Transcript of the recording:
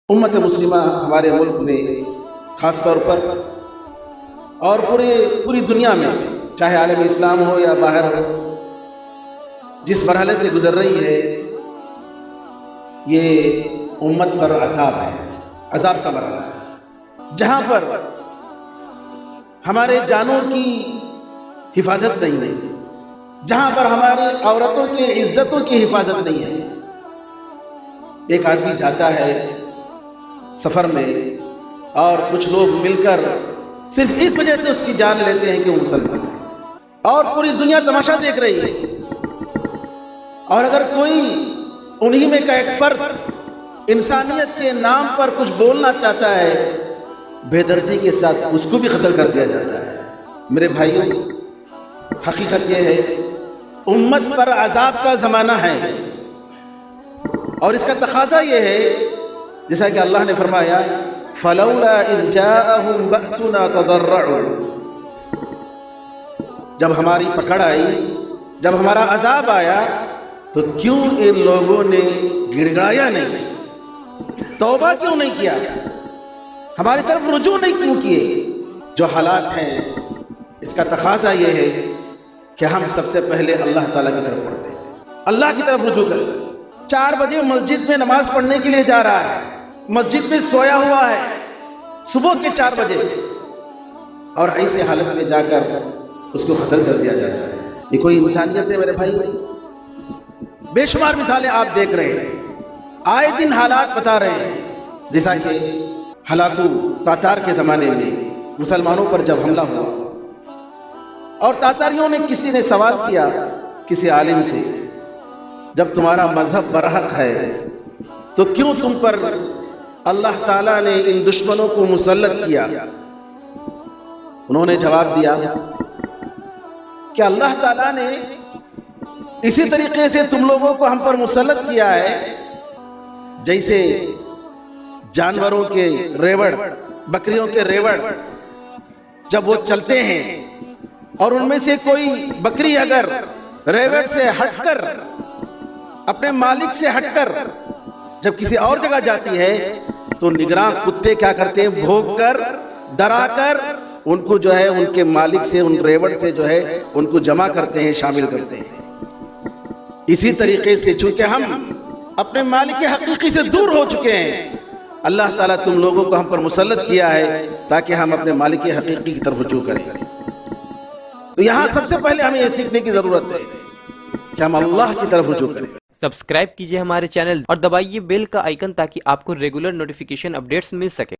امت مسلمہ ہمارے ملک میں خاص طور پر اور پوری دنیا میں، چاہے عالم اسلام ہو یا باہر ہو، جس مرحلے سے گزر رہی ہے یہ امت پر عذاب ہے، عذاب کا مرحلہ ہے، جہاں پر ہمارے جانوں کی حفاظت نہیں ہے، جہاں پر ہماری عورتوں کی عزتوں کی حفاظت نہیں ہے۔ ایک آدمی جاتا ہے سفر میں اور کچھ لوگ مل کر صرف اس وجہ سے اس کی جان لیتے ہیں کہ وہ مسلمان ہے، اور پوری دنیا تماشا دیکھ رہی ہے، اور اگر کوئی انہی میں کا ایک فرد انسانیت کے نام پر کچھ بولنا چاہتا ہے، بے دردی کے ساتھ اس کو بھی قتل کر دیا جاتا ہے۔ میرے بھائیو، حقیقت یہ ہے امت پر عذاب کا زمانہ ہے، اور اس کا تقاضا یہ ہے جیسا کہ اللہ نے فرمایا فَلَوْلَا إِذْ جَاءَهُمْ بَأْسُنَا تَضَرَّعُوا، جب ہماری پکڑ آئی، جب ہمارا عذاب آیا تو کیوں ان لوگوں نے گڑ گڑایا نہیں، توبہ کیوں نہیں کیا، ہماری طرف رجوع نہیں کیوں کیے؟ جو حالات ہیں اس کا تقاضا یہ ہے کہ ہم سب سے پہلے اللہ تعالیٰ کی طرف پڑھیں، اللہ کی طرف رجوع کریں۔ 4 بجے مسجد میں نماز پڑھنے کے لیے جا رہا ہے، مسجد میں سویا ہوا ہے صبح کے 4 بجے، اور ایسے حالت میں جا کر اس کو قتل کر دیا جاتا ہے۔ یہ کوئی انسانیت ہے میرے بھائی؟ بے شمار مثالیں آپ دیکھ رہے ہیں، آئے دن حالات بتا رہے ہیں، جیسا کہ ہلاکو تاتار کے زمانے میں مسلمانوں پر جب حملہ ہوا اور تاتاریوں نے کسی نے سوال کیا کسی عالم سے، جب تمہارا مذہب برحق ہے تو کیوں تم پر اللہ تعالیٰ نے ان دشمنوں کو مسلط کیا؟ انہوں نے جواب دیا کہ اللہ تعالیٰ نے اسی طریقے سے تم لوگوں کو ہم پر مسلط کیا ہے جیسے جانوروں کے ریوڑ، بکریوں کے ریوڑ جب وہ چلتے ہیں اور ان میں سے کوئی بکری اگر ریوڑ سے ہٹ کر، اپنے مالک سے ہٹ کر جب کسی اور جگہ جاتی ہے تو نگراں کتے کیا کرتے ہیں، بھونک کر، ڈرا کر ان کو جو ہے ان کے مالک سے، ان ریوڑ سے جو ہے ان کو جمع کرتے ہیں، شامل کرتے ہیں۔ اسی طریقے سے چونکہ ہم اپنے مالک حقیقی سے دور ہو چکے ہیں، اللہ تعالیٰ تم لوگوں کو ہم پر مسلط کیا ہے تاکہ ہم اپنے مالک حقیقی کی طرف رجوع کریں۔ تو یہاں سب سے پہلے ہمیں یہ سیکھنے کی ضرورت ہے کہ ہم اللہ کی طرف رجوع کریں۔ سبسکرائب کیجئے ہمارے چینل اور دبائیے بیل کا آئیکن تاکہ آپ کو ریگولر نوٹیفیکیشن اپڈیٹس مل سکے۔